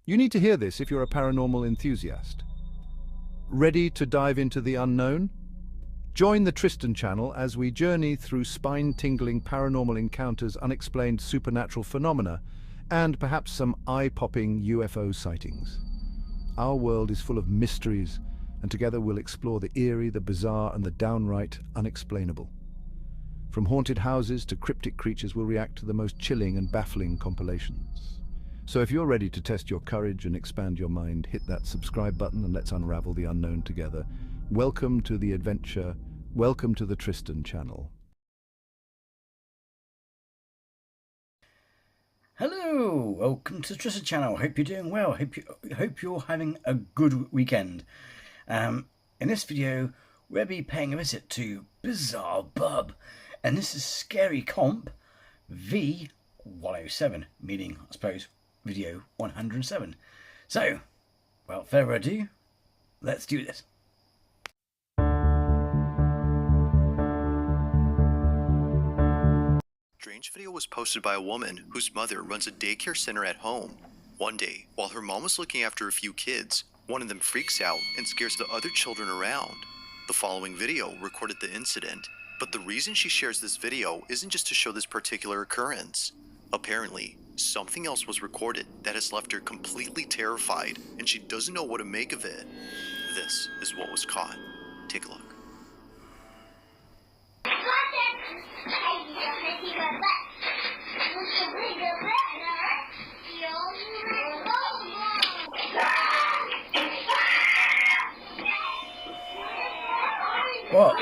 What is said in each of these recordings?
You need to hear this if you're a paranormal enthusiast. Ready to dive into the unknown? Join the Tristan channel as we journey through spine-tingling paranormal encounters, unexplained supernatural phenomena, and perhaps some eye-popping UFO sightings. Our world is full of mysteries, and together we'll explore the eerie, the bizarre, and the downright unexplainable. From haunted houses to cryptic creatures, we'll react to the most chilling and baffling compilations. So if you're ready to test your courage and expand your mind, hit that subscribe button and let's unravel the unknown together. Welcome to the adventure. Welcome to the Tristan channel. Hello, welcome to the Tristan channel. Hope you're doing well. Hope you're having a good weekend. In this video, we'll be paying a visit to Bizarrebub, and this is scary comp V107, meaning, I suppose, video 107. So, without further ado, let's do this. Strange video was posted by a woman whose mother runs a daycare center at home. One day, while her mom was looking after a few kids, one of them freaks out and scares the other children around. The following video recorded the incident, but the reason she shares this video isn't just to show this particular occurrence. Apparently, something else was recorded that has left her completely terrified, and she doesn't know what to make of it. This is what was caught. Take a look. What?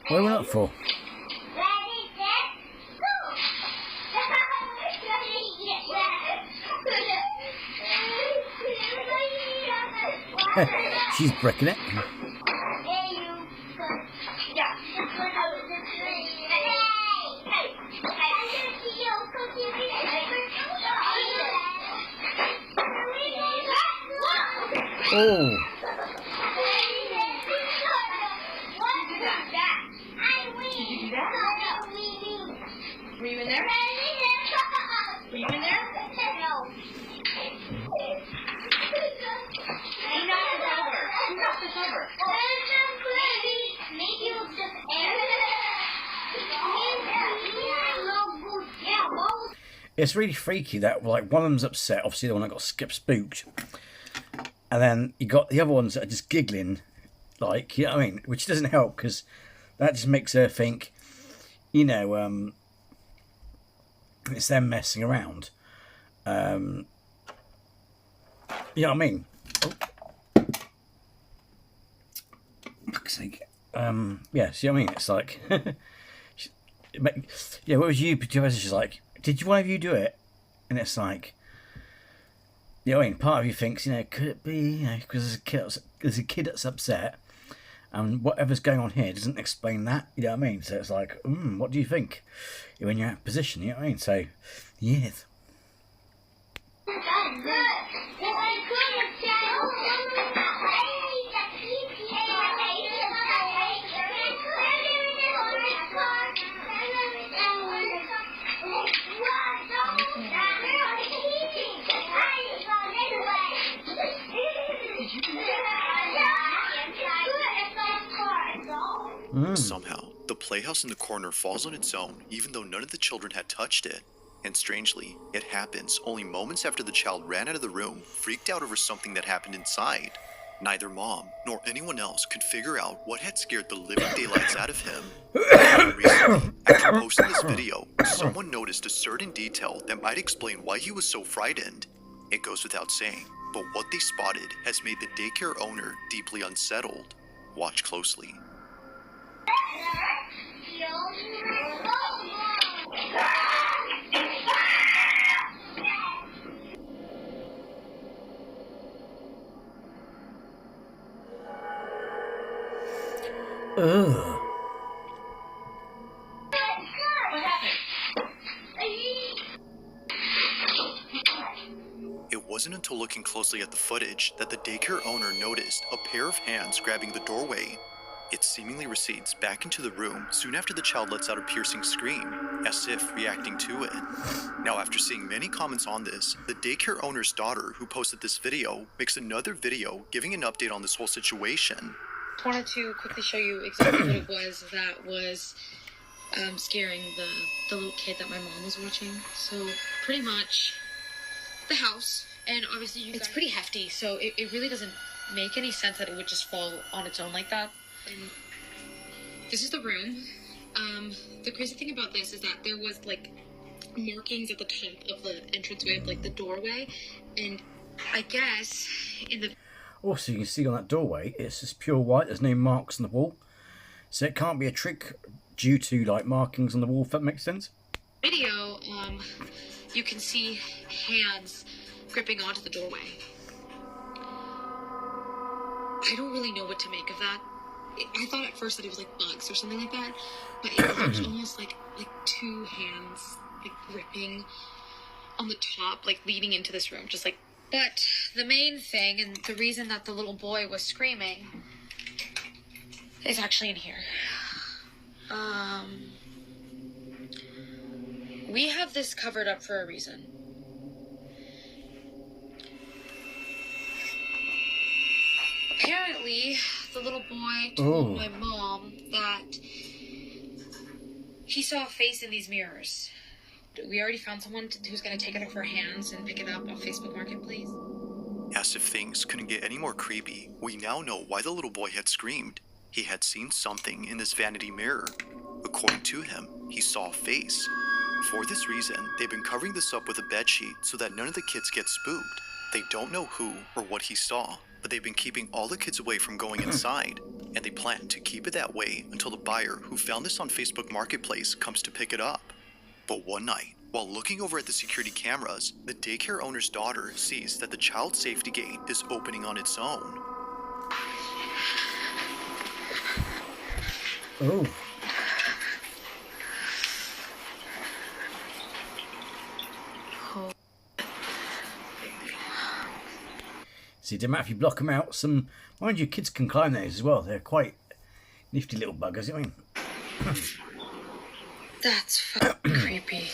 What are we up for? She's breaking it. Oh. Did you do that? Were you in there? Were you in there? No. He knocked us over. Who knocked us over? It's really freaky that, like, one of them's upset, obviously the one that got spooked, and then you got the other ones that are just giggling, like, you know what I mean, which doesn't help because that just makes her think, you know, it's them messing around. You know what I mean? Oh. Fuck's sake. Yeah, see what I mean? It's like, yeah, what was you? She's like, did one of you do it? And it's like, you know what I mean? Part of you thinks, you know, could it be, you know, because there's a kid that's upset, and whatever's going on here doesn't explain that, you know what I mean? So it's like, what do you think when you're out of position, you know what I mean? So, yes. Somehow, the playhouse in the corner falls on its own, even though none of the children had touched it. And strangely, it happens only moments after the child ran out of the room, freaked out over something that happened inside. Neither mom nor anyone else could figure out what had scared the living daylights out of him. Recently, after posting this video, someone noticed a certain detail that might explain why he was so frightened. It goes without saying, but what they spotted has made the daycare owner deeply unsettled. Watch closely. Ugh. It wasn't until looking closely at the footage that the daycare owner noticed a pair of hands grabbing the doorway. It seemingly recedes back into the room soon after the child lets out a piercing scream, as if reacting to it. Now, after seeing many comments on this, the daycare owner's daughter, who posted this video, makes another video giving an update on this whole situation. I wanted to quickly show you exactly what it was that was scaring the little kid that my mom was watching. So pretty much the house, and obviously it's pretty hefty, so it really doesn't make any sense that it would just fall on its own like that. And this is the room. The crazy thing about this is that there was like markings at the top of the entranceway of like the doorway, and I guess in the Also, you can see on that doorway, it's just pure white. There's no marks on the wall. So it can't be a trick due to like markings on the wall, if that makes sense. video, you can see hands gripping onto the doorway. I don't really know what to make of that. I thought at first that it was like bugs or something like that, but it looks almost like two hands like gripping on the top, like leading into this room, just like. But the main thing, and the reason that the little boy was screaming, is actually in here. We have this covered up for a reason. Apparently, the little boy told my mom that he saw a face in these mirrors. We already found someone who's going to take it off our hands and pick it up on Facebook Marketplace. As if things couldn't get any more creepy, we now know why the little boy had screamed. He had seen something in this vanity mirror. According to him, he saw a face. For this reason, they've been covering this up with a bedsheet so that none of the kids get spooked. They don't know who or what he saw, but they've been keeping all the kids away from going inside, and they plan to keep it that way until the buyer who found this on Facebook Marketplace comes to pick it up. But one night, while looking over at the security cameras, the daycare owner's daughter sees that the child safety gate is opening on its own. Oh. See, it doesn't matter if you block them out. Some, mind you, kids can climb those as well. They're quite nifty little buggers, I mean. That's fucking creepy.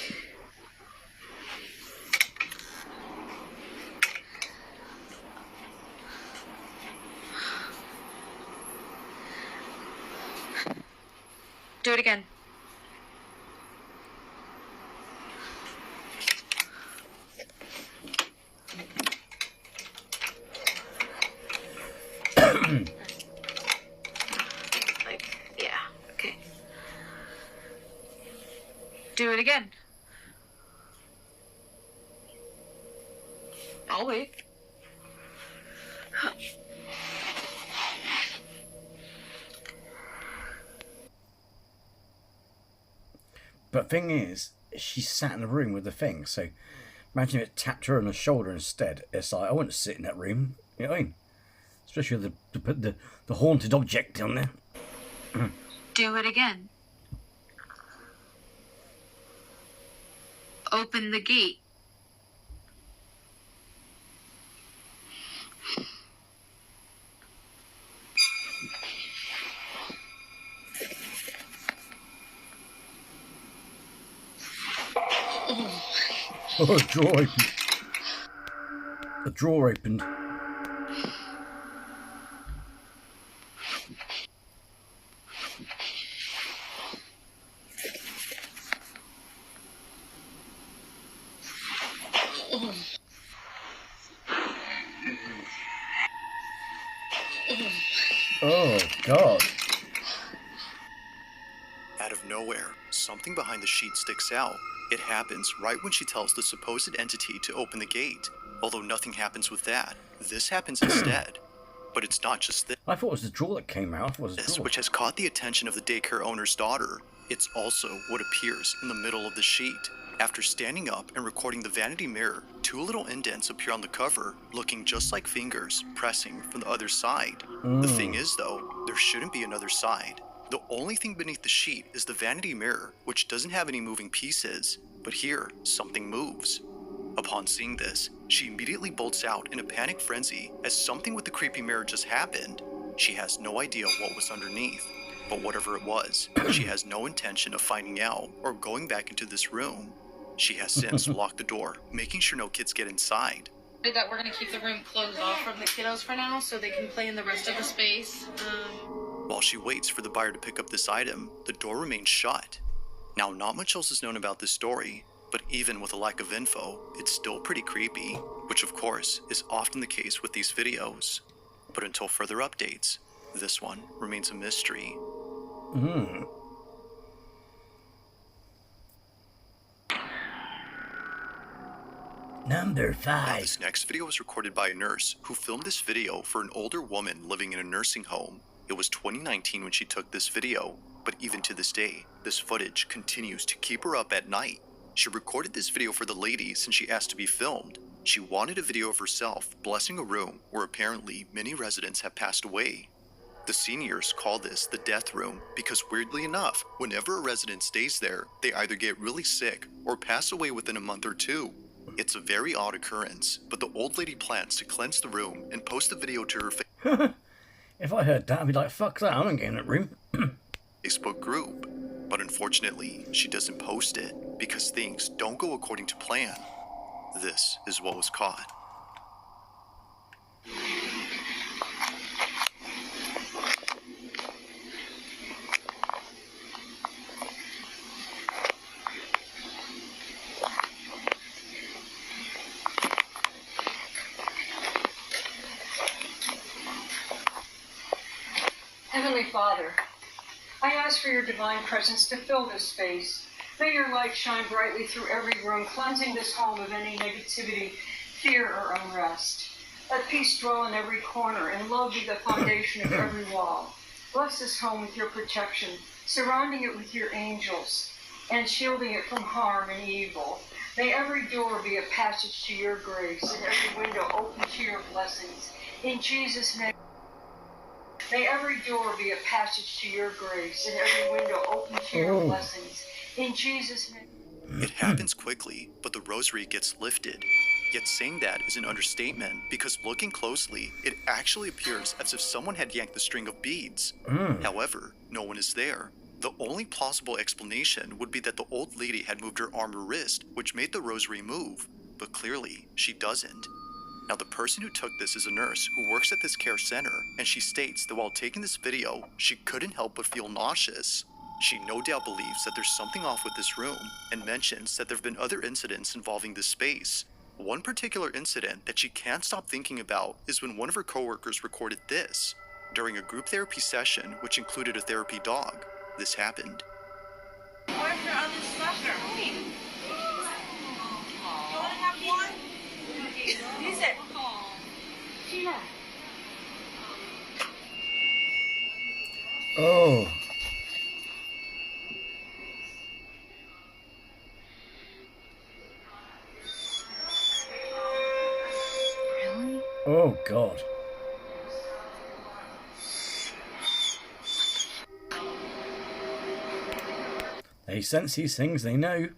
Do it again. Yeah, okay. Do it again. I'll wait. But thing is, she sat in the room with the thing, so imagine if it tapped her on the shoulder instead. It's like, I wouldn't sit in that room, you know what I mean? Especially with the haunted object down there. Do it again. Open the gate. Oh, a drawer opened. The drawer opened. Oh, God. Out of nowhere, something behind the sheet sticks out. It happens right when she tells the supposed entity to open the gate. Although nothing happens with that, this happens instead. But it's not just this. I thought it was the drawer that came out. I thought it was the drawer. Which has caught the attention of the daycare owner's daughter. It's also what appears in the middle of the sheet. After standing up and recording the vanity mirror, two little indents appear on the cover, looking just like fingers pressing from the other side. The thing is, though, there shouldn't be another side. The only thing beneath the sheet is the vanity mirror, which doesn't have any moving pieces. But here, something moves. Upon seeing this, she immediately bolts out in a panic frenzy as something with the creepy mirror just happened. She has no idea what was underneath, but whatever it was, she has no intention of finding out or going back into this room. She has since locked the door, making sure no kids get inside. That we're gonna keep the room closed off from the kiddos for now so they can play in the rest of the space. While she waits for the buyer to pick up this item, the door remains shut. Now, not much else is known about this story, but even with a lack of info, it's still pretty creepy, which of course is often the case with these videos. But until further updates, this one remains a mystery. Number Now, 5. this next video was recorded by a nurse who filmed this video for an older woman living in a nursing home. It was 2019 when she took this video, but even to this day, this footage continues to keep her up at night. She recorded this video for the lady since she asked to be filmed. She wanted a video of herself blessing a room where apparently many residents have passed away. The seniors call this the death room because, weirdly enough, whenever a resident stays there, they either get really sick or pass away within a month or two. It's a very odd occurrence, but the old lady plans to cleanse the room and post the video to her If I heard that, I'd be like, fuck that, I don't get in that room. Facebook group. But unfortunately, she doesn't post it because things don't go according to plan. This is what was caught. Heavenly Father, I ask for your divine presence to fill this space. May your light shine brightly through every room, cleansing this home of any negativity, fear, or unrest. Let peace dwell in every corner and love be the foundation of every wall. Bless this home with your protection, surrounding it with your angels, and shielding it from harm and evil. May every door be a passage to your grace, and every window open to your blessings. In Jesus' name. May every door be a passage to your grace, and every window open to your blessings. In Jesus' name. It happens quickly, but the rosary gets lifted. Yet saying that is an understatement because looking closely, it actually appears as if someone had yanked the string of beads. However, no one is there. The only plausible explanation would be that the old lady had moved her arm or wrist, which made the rosary move. But clearly, she doesn't. Now, the person who took this is a nurse who works at this care center, and she states that while taking this video, she couldn't help but feel nauseous. She no doubt believes that there's something off with this room, and mentions that there have been other incidents involving this space. One particular incident that she can't stop thinking about is when one of her coworkers recorded this. During a group therapy session, which included a therapy dog, this happened. Where's your other sucker? Hey. You wanna have one? Use it. Sheila. Oh. Really? Oh, God. They sense these things, they know.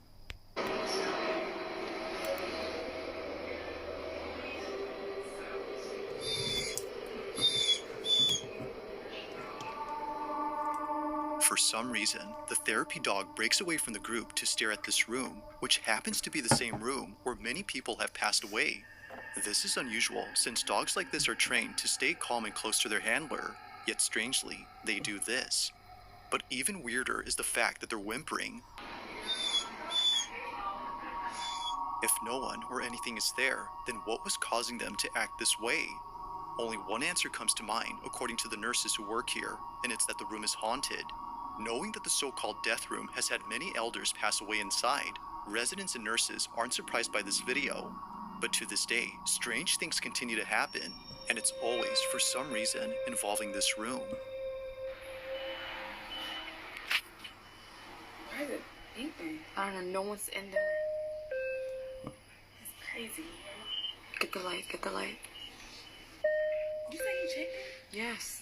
For some reason, the therapy dog breaks away from the group to stare at this room, which happens to be the same room where many people have passed away. This is unusual since dogs like this are trained to stay calm and close to their handler, yet strangely, they do this. But even weirder is the fact that they're whimpering. If no one or anything is there, then what was causing them to act this way? Only one answer comes to mind according to the nurses who work here, and it's that the room is haunted. Knowing that the so-called death room has had many elders pass away inside, residents and nurses aren't surprised by this video. But to this day, strange things continue to happen, and it's always, for some reason, involving this room. Why is it beeping? I don't know. No one's in there. It's crazy. Get the light. Get the light. You say you checked it? Yes.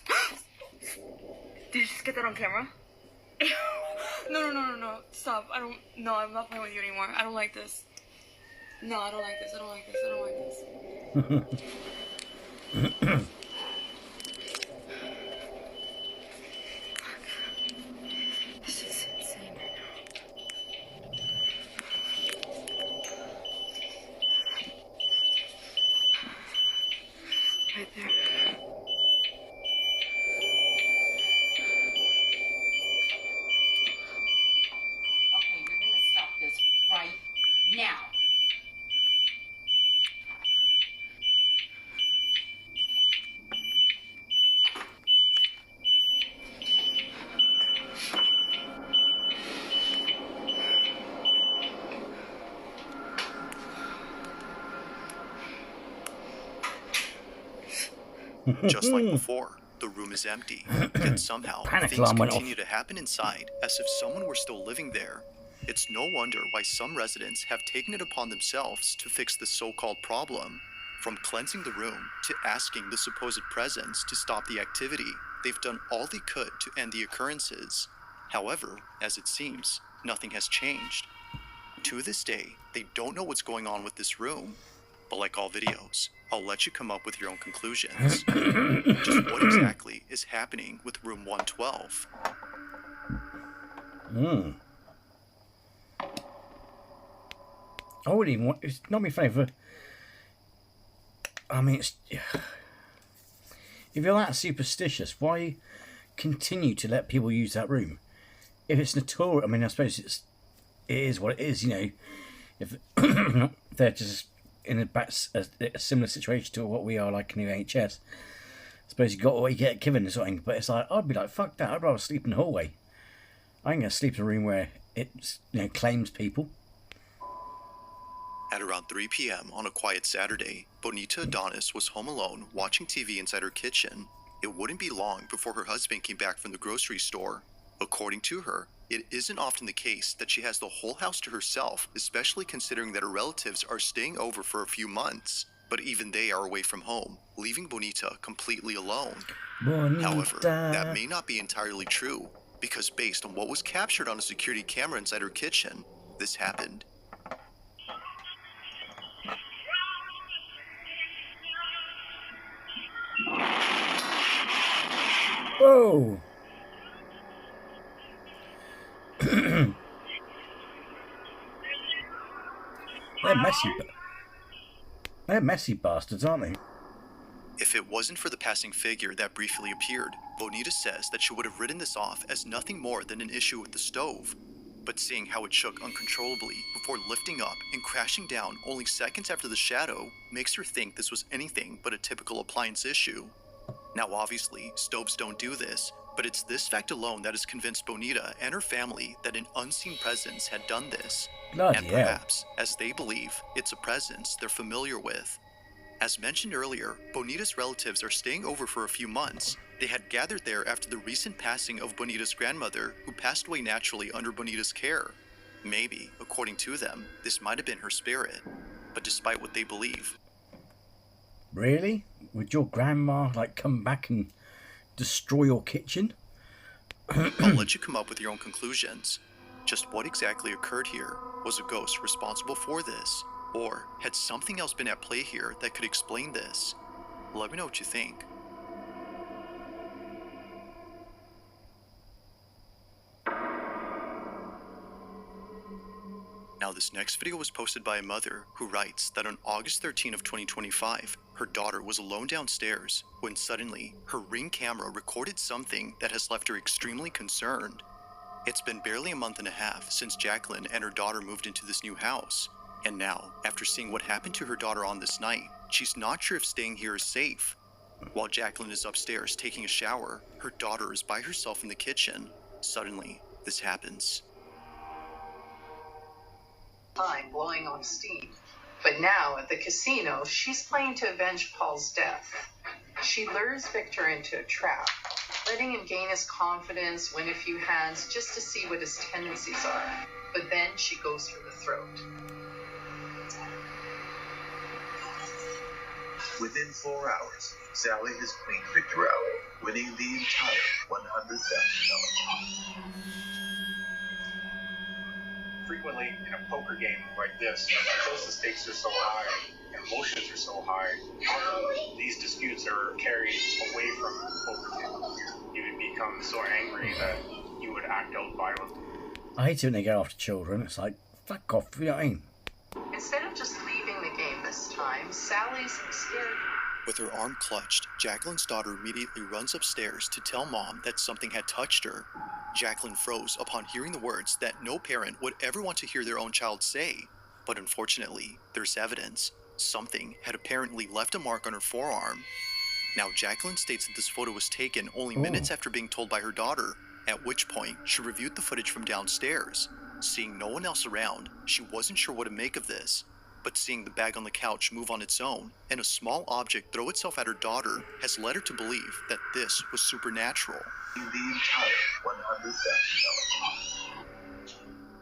Did you just get that on camera? No. Stop. I don't. No, I'm not playing with you anymore. I don't like this. No, I don't like this. I don't like this. I don't like this. This is insane right now. Right there. Okay, you're gonna stop this right now. Just like before, the room is empty, yet somehow Panic things alarm went continue off. to happen inside as if someone were still living there. It's no wonder why some residents have taken it upon themselves to fix the so-called problem. From cleansing the room to asking the supposed presence to stop the activity, they've done all they could to end the occurrences. However, as it seems, nothing has changed. To this day, they don't know what's going on with this room. But like all videos, I'll let you come up with your own conclusions. Just what exactly is happening with room 112? I wouldn't even want. It's not my favourite. I mean, it's, if you're that superstitious, why continue to let people use that room? If it's notorious, I mean, I suppose it is what it is. You know, if they're just in a similar situation to what we are, like in the NHS. I suppose you got what you get given or something. But it's like, I'd be like, fuck that. I'd rather sleep in the hallway. I ain't gonna sleep in a room where it, you know, claims people. At around 3 p.m. on a quiet Saturday, Bonita Adonis was home alone watching TV inside her kitchen. It wouldn't be long before her husband came back from the grocery store. According to her, it isn't often the case that she has the whole house to herself, especially considering that her relatives are staying over for a few months. But even they are away from home, leaving Bonita completely alone. Bonita. However, that may not be entirely true, because based on what was captured on a security camera inside her kitchen, this happened. Whoa! They're messy bastards, aren't they? If it wasn't for the passing figure that briefly appeared, Bonita says that she would have written this off as nothing more than an issue with the stove. But seeing how it shook uncontrollably before lifting up and crashing down only seconds after the shadow makes her think this was anything but a typical appliance issue. Now obviously, stoves don't do this, but it's this fact alone that has convinced Bonita and her family that an unseen presence had done this. Bloody and hell. perhaps, as they believe, it's a presence they're familiar with. As mentioned earlier, Bonita's relatives are staying over for a few months. They had gathered there after the recent passing of Bonita's grandmother, who passed away naturally under Bonita's care. Maybe, according to them, this might have been her spirit. But despite what they believe, Really? Would your grandma, like, come back and destroy your kitchen? I'll let you come up with your own conclusions. Just what exactly occurred here? Was a ghost responsible for this? Or had something else been at play here that could explain this? Let me know what you think. Now this next video was posted by a mother who writes that on August 13 of 2025, her daughter was alone downstairs when suddenly her Ring camera recorded something that has left her extremely concerned. It's been barely a month and a half since Jacqueline and her daughter moved into this new house. And now, after seeing what happened to her daughter on this night, she's not sure if staying here is safe. While Jacqueline is upstairs taking a shower, her daughter is by herself in the kitchen. Suddenly, this happens. Time blowing off steam. But now at the casino, she's playing to avenge Paul's death. She lures Victor into a trap, letting him gain his confidence, win a few hands just to see what his tendencies are. But then she goes for the throat. Within 4 hours, Sally has cleaned Victor out, winning the entire $100,000. For frequently in a poker game like this, because the stakes are so high and emotions are so high, these disputes are carried away from the poker table. You would become so angry that you would act out violently. I hate it when they go after children. It's like, fuck off, you know what I mean? Instead of just leaving the game this time, Sally's scared. With her arm clutched, Jacqueline's daughter immediately runs upstairs to tell Mom that something had touched her. Jacqueline froze upon hearing the words that no parent would ever want to hear their own child say. But unfortunately, there's evidence. Something had apparently left a mark on her forearm. Now, Jacqueline states that this photo was taken only minutes after being told by her daughter, at which point she reviewed the footage from downstairs. Seeing no one else around, she wasn't sure what to make of this. But seeing the bag on the couch move on its own and a small object throw itself at her daughter has led her to believe that this was supernatural. The entire $100,000.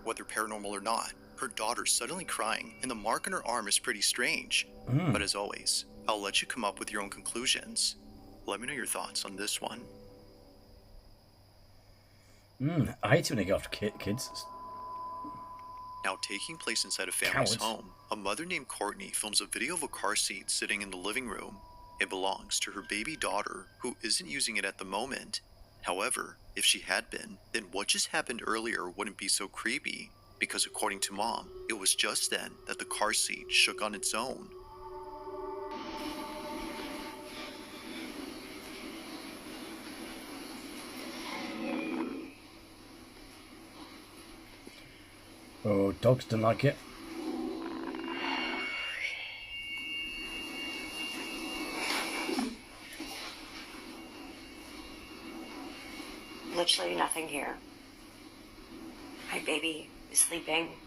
Whether paranormal or not, her daughter's suddenly crying and the mark on her arm is pretty strange. But as always, I'll let you come up with your own conclusions. Let me know your thoughts on this one. I hate it when they go after kids. Now taking place inside a family's Cowards. home, a mother named Courtney films a video of a car seat sitting in the living room. It belongs to her baby daughter, who isn't using it at the moment. However, if she had been, then what just happened earlier wouldn't be so creepy, because according to Mom, it was just then that the car seat shook on its own. Oh, dogs don't like it. Literally nothing here. My baby is sleeping.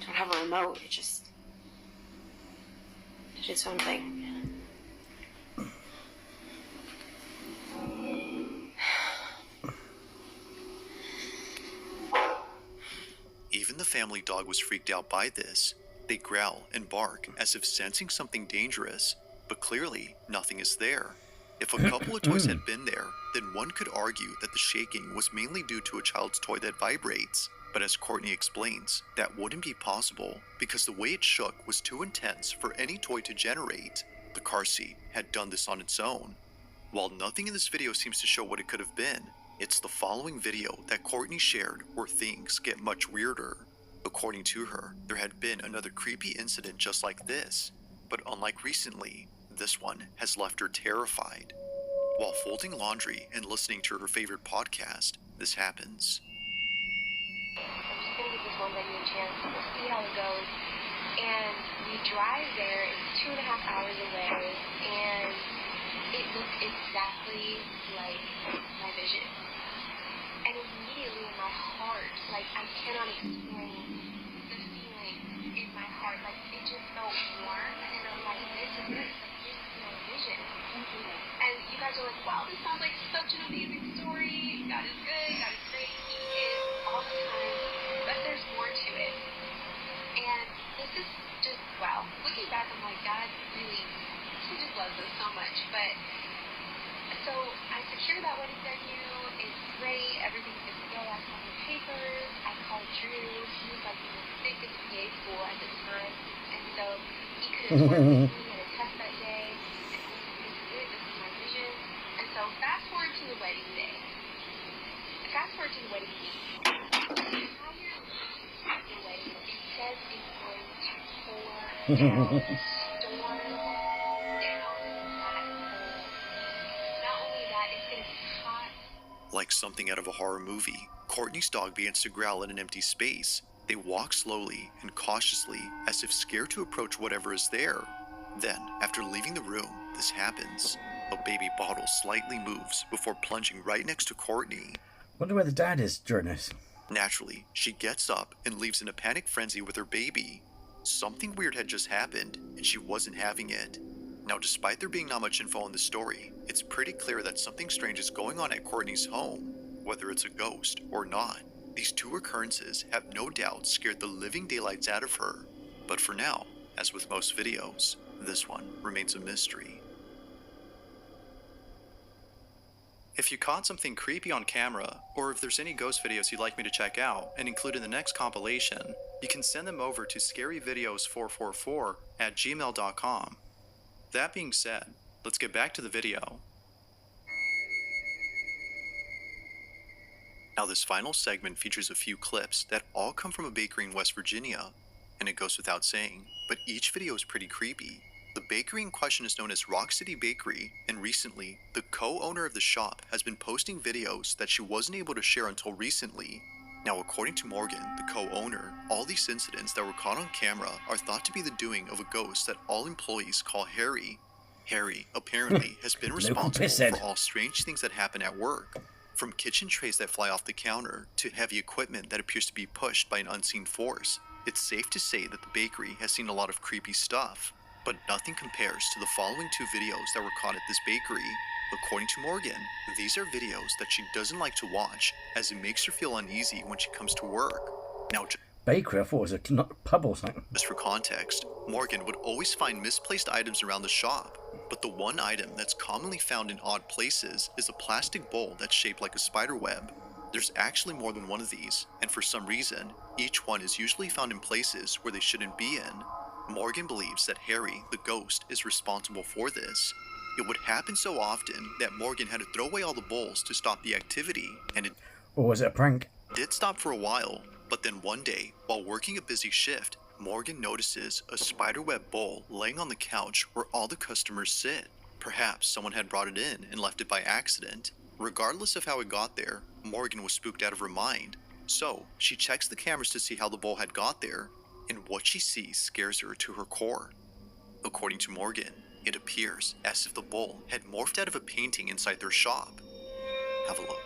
Don't have a remote. It just did its own thing. Even the family dog was freaked out by this. They growl and bark as if sensing something dangerous, but clearly nothing is there. If a couple of toys had been there, then one could argue that the shaking was mainly due to a child's toy that vibrates. But as Courtney explains, that wouldn't be possible because the way it shook was too intense for any toy to generate. The car seat had done this on its own. While nothing in this video seems to show what it could have been, it's the following video that Courtney shared where things get much weirder. According to her, there had been another creepy incident just like this, but unlike recently, this one has left her terrified. While folding laundry and listening to her favorite podcast, this happens. I'm just gonna give this one venue a chance. We'll see how it goes. And we drive there. It's 2.5 hours away, and it looked exactly like my vision. And immediately in my heart, like I cannot explain the feeling in my heart. Like it just felt warm, and I'm like, this is it. This is my vision. And you guys are like, wow, this sounds like such an amazing story. God is good. God is great. He is all the time. But there's more to it. And this is just, wow. Looking back, I'm like, God really, he just loves us so much. But, so I secured that wedding venue. It's great. Everything's good to go. I signed the papers. I called Drew. He was like in the thick of the PA school at the time. And so he couldn't work with me at a test that day. And he was like, this is it. This is my vision. And so fast forward to the wedding day. Fast forward to the wedding week. The wedding, it says it's going to pour down, storm down that whole. Not only that, it's going to be hot. Like something out of a horror movie, Courtney's dog begins to growl in an empty space. They walk slowly and cautiously, as if scared to approach whatever is there. Then, after leaving the room, this happens. A baby bottle slightly moves before plunging right next to Courtney. Wonder where the dad is during this. Naturally, she gets up and leaves in a panic frenzy with her baby. Something weird had just happened, and she wasn't having it. Now, despite there being not much info on the story, it's pretty clear that something strange is going on at Courtney's home. Whether it's a ghost or not, these two occurrences have no doubt scared the living daylights out of her. But for now, as with most videos, this one remains a mystery. If you caught something creepy on camera, or if there's any ghost videos you'd like me to check out and include in the next compilation, you can send them over to scaryvideos444@gmail.com. That being said, let's get back to the video. Now this final segment features a few clips that all come from a bakery in West Virginia, and it goes without saying, but each video is pretty creepy. The bakery in question is known as Rock City Bakery, and recently, the co-owner of the shop has been posting videos that she wasn't able to share until recently. Now according to Morgan, the co-owner, all these incidents that were caught on camera are thought to be the doing of a ghost that all employees call Harry. Harry apparently has been responsible for all strange things that happen at work. From kitchen trays that fly off the counter to heavy equipment that appears to be pushed by an unseen force, it's safe to say that the bakery has seen a lot of creepy stuff. But nothing compares to the following two videos that were caught at this bakery. According to Morgan, these are videos that she doesn't like to watch as it makes her feel uneasy when she comes to work. Now, bakery? I thought it was a pub or something. Just for context, Morgan would always find misplaced items around the shop, but the one item that's commonly found in odd places is a plastic bowl that's shaped like a spider web. There's actually more than one of these, and for some reason, each one is usually found in places where they shouldn't be in. Morgan believes that Harry, the ghost, is responsible for this. It would happen so often that Morgan had to throw away all the bowls to stop the activity, and it Or was it a prank? Did stop for a while, but then one day, while working a busy shift, Morgan notices a spiderweb bowl laying on the couch where all the customers sit. Perhaps someone had brought it in and left it by accident. Regardless of how it got there, Morgan was spooked out of her mind. So, she checks the cameras to see how the bowl had got there, and what she sees scares her to her core. According to Morgan, it appears as if the bowl had morphed out of a painting inside their shop. Have a look.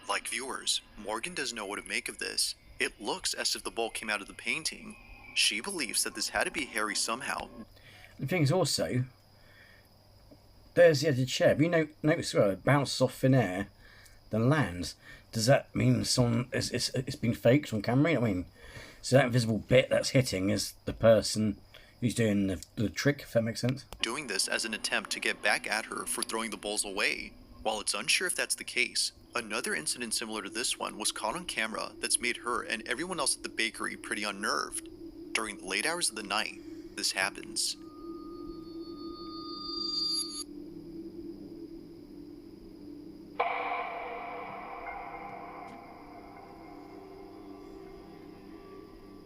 Like viewers, Morgan doesn't know what to make of this. It looks as if the bowl came out of the painting. She believes that this had to be Harry somehow. The thing is also, there's the edged chair. Have you noticed where it bounces off thin air, then lands? Does that mean it's been faked on camera? I mean, so that invisible bit that's hitting is the person who's doing the trick, if that makes sense? Doing this as an attempt to get back at her for throwing the bowls away. While it's unsure if that's the case, another incident similar to this one was caught on camera that's made her and everyone else at the bakery pretty unnerved. During the late hours of the night, this happens.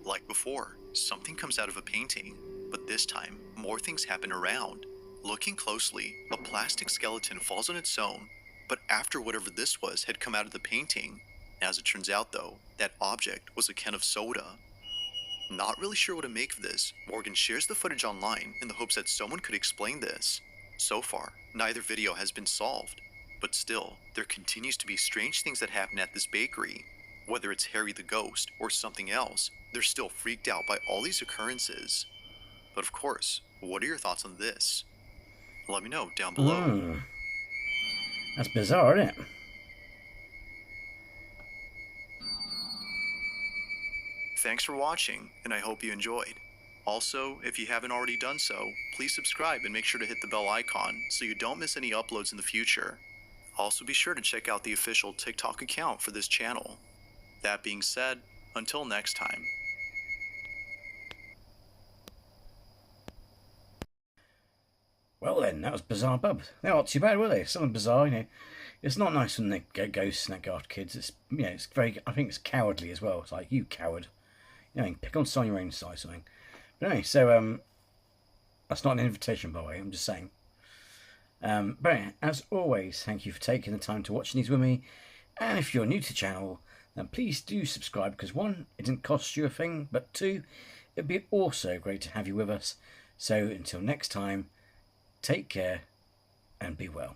Like before, something comes out of a painting, but this time, more things happen around. Looking closely, a plastic skeleton falls on its own, but after whatever this was had come out of the painting. As it turns out though, that object was a can of soda. Not really sure what to make of this, Morgan shares the footage online in the hopes that someone could explain this. So far, neither video has been solved, but still, there continues to be strange things that happen at this bakery. Whether it's Harry the ghost or something else, they're still freaked out by all these occurrences. But of course, what are your thoughts on this? Let me know down below. That's bizarre, isn't it? Thanks for watching, and I hope you enjoyed. Also, if you haven't already done so, please subscribe and make sure to hit the bell icon so you don't miss any uploads in the future. Also be sure to check out the official TikTok account for this channel. That being said, until next time. Well then, that was Bizarrebub. They're not too bad, were they? Something bizarre, you know. It's not nice when they go ghosts and they go after kids. It's, you know, it's very, I think it's cowardly as well. It's like, you coward. You know, pick on someone your own size, something. But anyway, so, that's not an invitation, by the way, I'm just saying. But anyway, as always, thank you for taking the time to watch these with me. And if you're new to the channel, then please do subscribe, because one, it didn't cost you a thing, but two, it'd be also great to have you with us. So until next time, take care and be well.